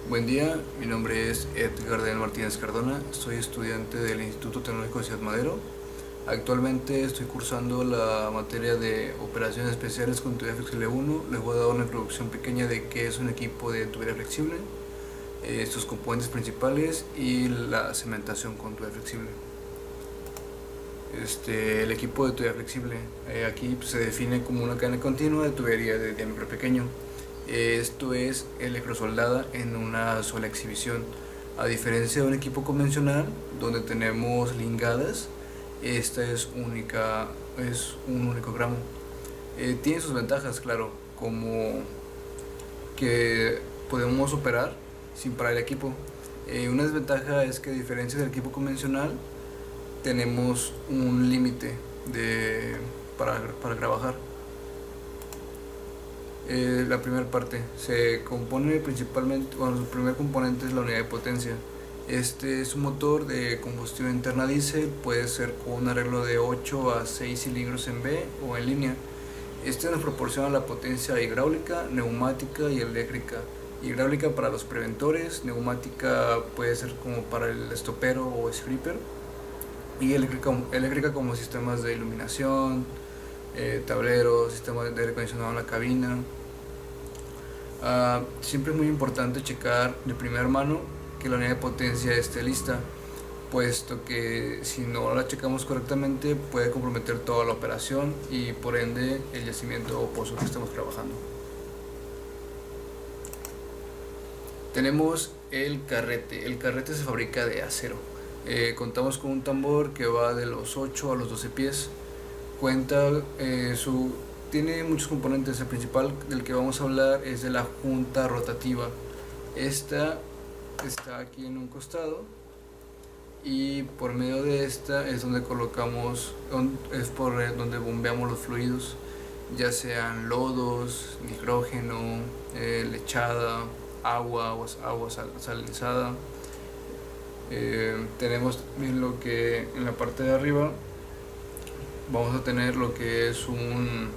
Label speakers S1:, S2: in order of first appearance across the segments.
S1: Buen día, mi nombre es Edgar Daniel Martínez Cardona, soy estudiante del Instituto Tecnológico de Ciudad Madero. Actualmente estoy cursando la materia de Operaciones Especiales con Tubería Flexible 1. Les voy a dar una introducción pequeña de qué es un equipo de tubería flexible, sus componentes principales y la cementación con tubería flexible. El equipo de tubería flexible aquí se define como una cadena continua de tubería de diámetro pequeño. Esto es electrosoldada en una sola exhibición. A diferencia de un equipo convencional donde tenemos lingadas, esta es un único gramo. Tiene sus ventajas, claro, como que podemos operar sin parar el equipo. Una desventaja es que, a diferencia del equipo convencional, tenemos un límite para trabajar. La primera parte se compone principalmente, bueno, su primer componente es la unidad de potencia. Este es un motor de combustión interna diésel, puede ser con un arreglo de 8 a 6 cilindros en B o en línea. Este nos proporciona la potencia hidráulica, neumática y eléctrica. Hidráulica para los preventores, neumática puede ser como para el estopero o stripper, y eléctrica como sistemas de iluminación, tableros, sistemas de aire acondicionado en la cabina. Siempre es muy importante checar de primera mano que la unidad de potencia esté lista, puesto que si no la checamos correctamente puede comprometer toda la operación y por ende el yacimiento o pozo que estamos trabajando. Tenemos el carrete. El carrete se fabrica de acero. Contamos con un tambor que va de los 8 a los 12 pies. Tiene muchos componentes. El principal del que vamos a hablar es de la junta rotativa. Esta está aquí en un costado y por medio de esta es donde donde bombeamos los fluidos, ya sean lodos, nitrógeno, lechada, agua salinizada. Tenemos también lo que en la parte de arriba vamos a tener lo que es un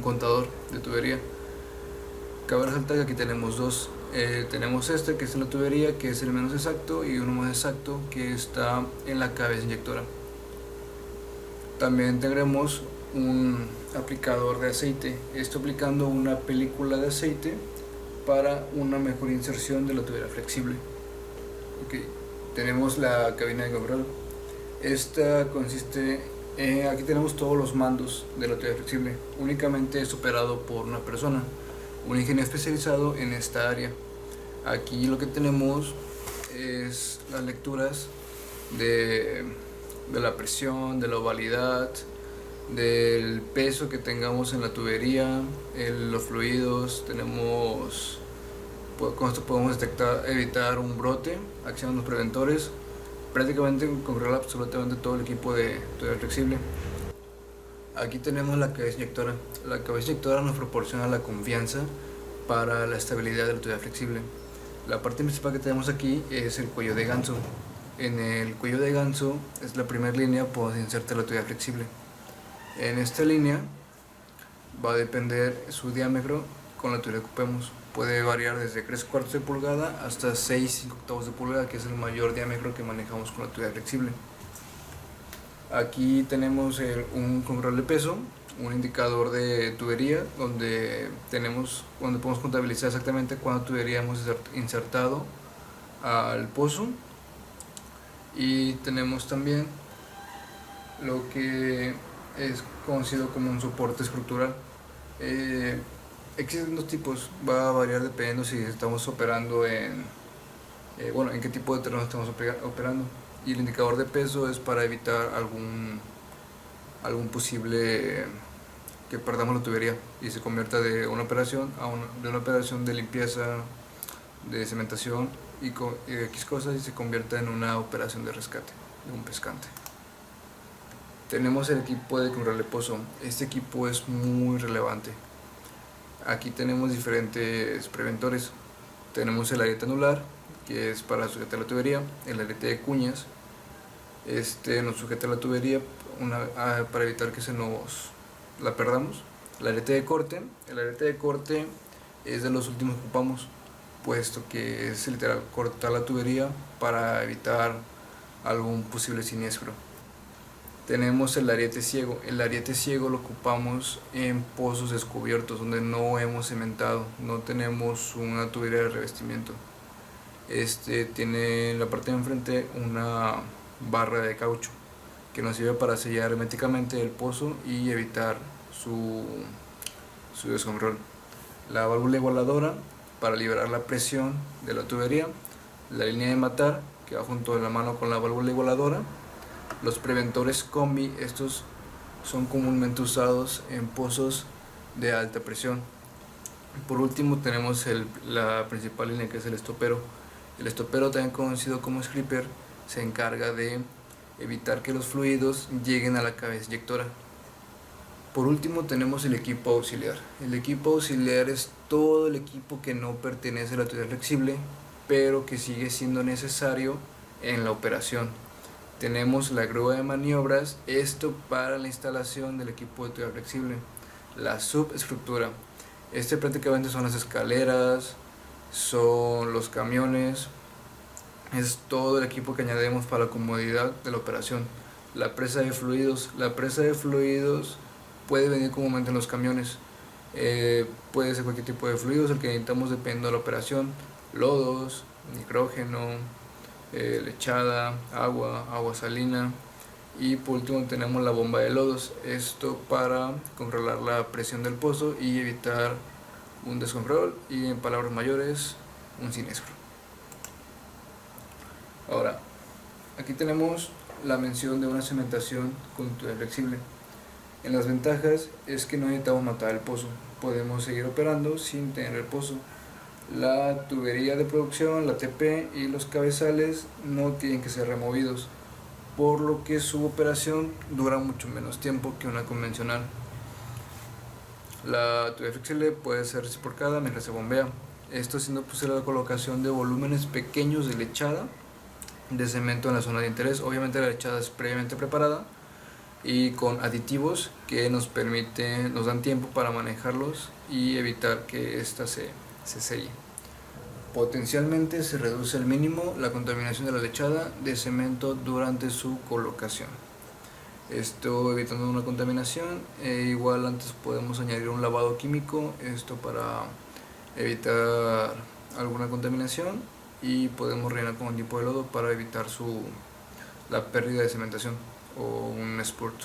S1: contador de tubería. Cabe resaltar que aquí tenemos dos. Tenemos este que es la tubería, que es el menos exacto, y uno más exacto que está en la cabeza inyectora. También tendremos un aplicador de aceite, esto aplicando una película de aceite para una mejor inserción de la tubería flexible. Okay. Tenemos la cabina de control. Esta consiste aquí tenemos todos los mandos de la tubería flexible. Únicamente es operado por una persona, un ingeniero especializado en esta área. Aquí lo que tenemos es las lecturas de la presión, de la ovalidad, del peso que tengamos en la tubería, los fluidos. Con esto podemos evitar un brote, accionando los preventores, prácticamente controlar absolutamente todo el equipo de tubería flexible. Aquí tenemos la cabeza inyectora. La cabeza inyectora nos proporciona la confianza para la estabilidad de la tubería flexible. La parte principal que tenemos aquí es el cuello de ganso. En el cuello de ganso es la primera línea por donde inserta la tubería flexible. En esta línea va a depender su diámetro con la tubería que ocupemos. Puede variar desde 3/4 de pulgada hasta 6/5 de pulgada, que es el mayor diámetro que manejamos con la tubería flexible. Aquí tenemos un control de peso, un indicador de tubería donde podemos contabilizar exactamente cuánta tubería hemos insertado al pozo. Y tenemos también lo que es conocido como un soporte estructural. Existen dos tipos, va a variar dependiendo si estamos operando en qué tipo de terreno estamos operando. Y el indicador de peso es para evitar algún posible que perdamos la tubería y se convierta de una operación de limpieza, de cementación y X cosas, y se convierta en una operación de rescate de un pescante. Tenemos el equipo de control de pozo. Este equipo es muy relevante. Aquí tenemos diferentes preventores. Tenemos el ariete anular, que es para sujetar la tubería, el ariete de cuñas. Nos sujeta la tubería para evitar que la perdamos. El arete de corte es de los últimos que ocupamos. puesto que es literal cortar la tubería para evitar algún posible siniestro. Tenemos el ariete ciego. El ariete ciego lo ocupamos en pozos descubiertos donde no hemos cementado, no tenemos una tubería de revestimiento. Este tiene en la parte de enfrente una barra de caucho que nos sirve para sellar herméticamente el pozo y evitar su descontrol. La válvula igualadora para liberar la presión de la tubería, la línea de matar que va junto de la mano con la válvula igualadora, los preventores combi. Estos son comúnmente usados en pozos de alta presión. Por último tenemos la principal línea, que es el estopero. El estopero, también conocido como scraper, se encarga de evitar que los fluidos lleguen a la cabeza inyectora. Por último tenemos el equipo auxiliar. El equipo auxiliar es todo el equipo que no pertenece a la tubería flexible, pero que sigue siendo necesario en la operación. Tenemos la grúa de maniobras, esto para la instalación del equipo de tubería flexible. La subestructura, prácticamente son las escaleras, son los camiones, es todo el equipo que añadimos para la comodidad de la operación. La presa de fluidos, puede venir comúnmente en los camiones, puede ser cualquier tipo de fluidos el que necesitamos dependiendo de la operación: lodos, nitrógeno, lechada, agua salina. Y por último tenemos la bomba de lodos, esto para controlar la presión del pozo y evitar un descontrol y, en palabras mayores, un siniestro. Ahora, aquí tenemos la mención de una cementación con tubería flexible. En las ventajas es que no necesitamos matar el pozo, podemos seguir operando sin tener el pozo. La tubería de producción, la TP y los cabezales no tienen que ser removidos, por lo que su operación dura mucho menos tiempo que una convencional. La tubería flexible puede ser reciprocada mientras se bombea, esto haciendo posible la colocación de volúmenes pequeños de lechada de cemento en la zona de interés. Obviamente la lechada es previamente preparada y con aditivos que nos dan tiempo para manejarlos y evitar que ésta se selle. Potencialmente se reduce al mínimo la contaminación de la lechada de cemento durante su colocación. Esto evitando una contaminación. Igual antes podemos añadir un lavado químico, esto para evitar alguna contaminación, y podemos rellenar con un tipo de lodo para evitar la pérdida de cementación o un spurt.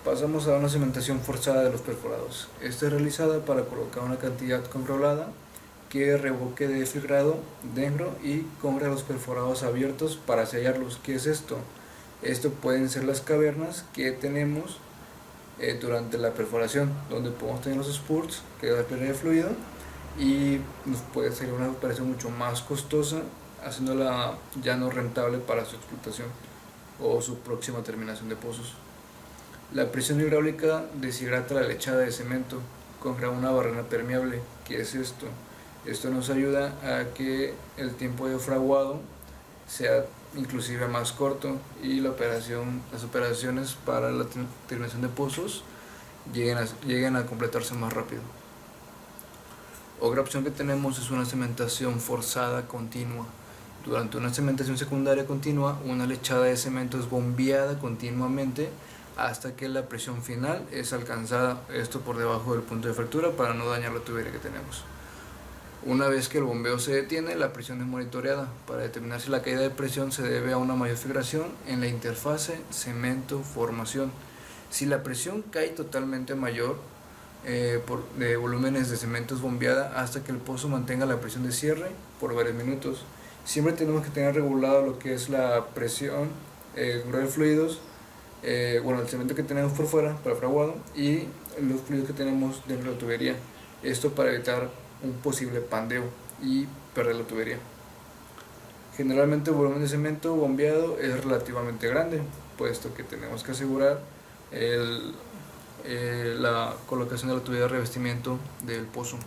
S1: Pasamos a una cementación forzada de los perforados. Esta es realizada para colocar una cantidad controlada que revoque de filtrado dentro y cubra los perforados abiertos para sellarlos. ¿Qué es esto? Esto pueden ser las cavernas que tenemos durante la perforación, donde podemos tener los spurts, que es la pérdida de fluido, y nos puede ser una operación mucho más costosa, haciéndola ya no rentable para su explotación o su próxima terminación de pozos. La presión hidráulica deshidrata la lechada de cemento contra una barrera permeable. ¿Qué es esto? Esto nos ayuda a que el tiempo de fraguado sea inclusive más corto y las operaciones para la terminación de pozos lleguen a completarse más rápido. Otra opción que tenemos es una cementación forzada continua. Durante una cementación secundaria continua, una lechada de cemento es bombeada continuamente hasta que la presión final es alcanzada, esto por debajo del punto de fractura para no dañar la tubería que tenemos. Una vez que el bombeo se detiene, la presión es monitoreada para determinar si la caída de presión se debe a una mayor filtración en la interfase cemento-formación. Si la presión cae totalmente mayor, de volúmenes de cemento es bombeada hasta que el pozo mantenga la presión de cierre por varios minutos. Siempre tenemos que tener regulado lo que es la presión de fluidos, el cemento que tenemos por fuera para fraguado y los fluidos que tenemos dentro de la tubería. Esto para evitar un posible pandeo y perder la tubería. Generalmente el volumen de cemento bombeado es relativamente grande, puesto que tenemos que asegurar la colocación de la tubería de revestimiento del pozo.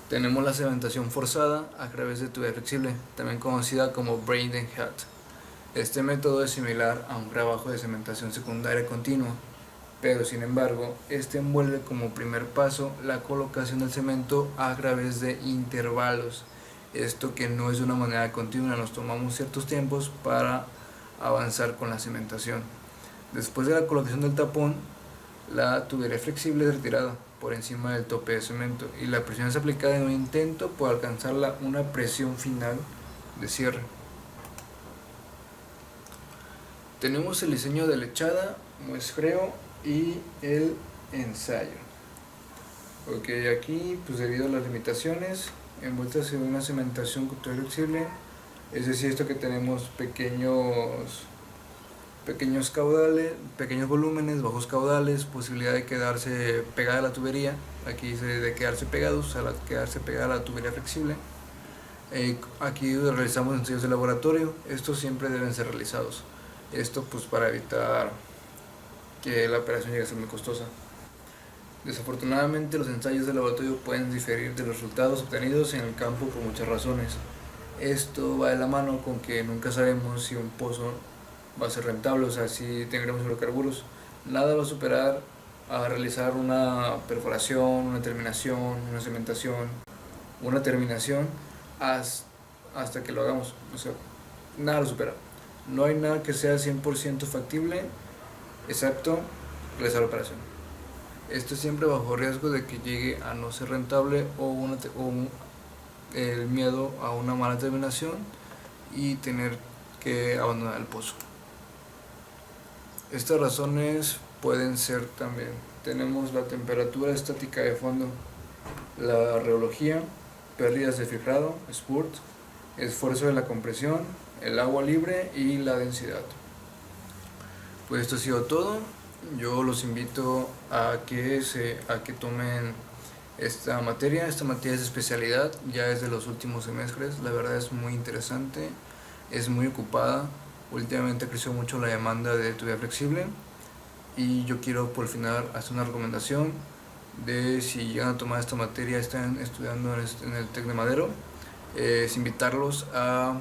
S1: Tenemos la cementación forzada a través de tubería flexible, también conocida como braiding head. Este método es similar a un trabajo de cementación secundaria continua. pero sin embargo, este envuelve como primer paso la colocación del cemento a través de intervalos. Esto que no es de una manera continua, nos tomamos ciertos tiempos para avanzar con la cementación. Después de la colocación del tapón, la tubería flexible es retirada por encima del tope de cemento y la presión es aplicada en un intento por alcanzar una presión final de cierre. Tenemos el diseño de lechada, muestreo y el ensayo. Ok, aquí pues debido a las limitaciones envueltas en una cementación con tubería flexible, es decir, esto que tenemos pequeños caudales, pequeños volúmenes, bajos caudales, posibilidad de quedarse pegada a la tubería, aquí dice de quedarse pegados, quedarse pegada a la tubería flexible. Aquí realizamos ensayos de laboratorio, estos siempre deben ser realizados, esto pues para evitar que la operación llegue a ser muy costosa. Desafortunadamente los ensayos de laboratorio pueden diferir de los resultados obtenidos en el campo por muchas razones. Esto va de la mano con que nunca sabemos si un pozo va a ser rentable, o sea, si tendremos hidrocarburos. Nada va a superar a realizar una perforación, una terminación, una cementación, una terminación hasta que lo hagamos. O sea, nada lo supera. No hay nada que sea 100% factible, excepto realizar la operación. Esto siempre bajo riesgo de que llegue a no ser rentable el miedo a una mala terminación y tener que abandonar el pozo. Estas razones pueden ser también, tenemos la temperatura estática de fondo, la rheología, pérdidas de filtrado, spurt, esfuerzo de la compresión, el agua libre y la densidad. Pues esto ha sido todo. Yo los invito a que tomen esta materia. Esta materia es de especialidad, ya es de los últimos semestres. La verdad es muy interesante, es muy ocupada. Últimamente creció mucho la demanda de tubería flexible y yo quiero por final hacer una recomendación de si llegan a tomar esta materia, están estudiando en el TEC de Madero, es invitarlos a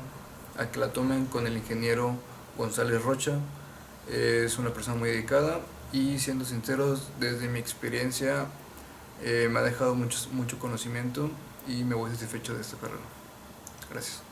S1: que la tomen con el ingeniero González Rocha. Es una persona muy dedicada y, siendo sinceros, desde mi experiencia me ha dejado mucho conocimiento y me voy satisfecho de esta carrera. Gracias.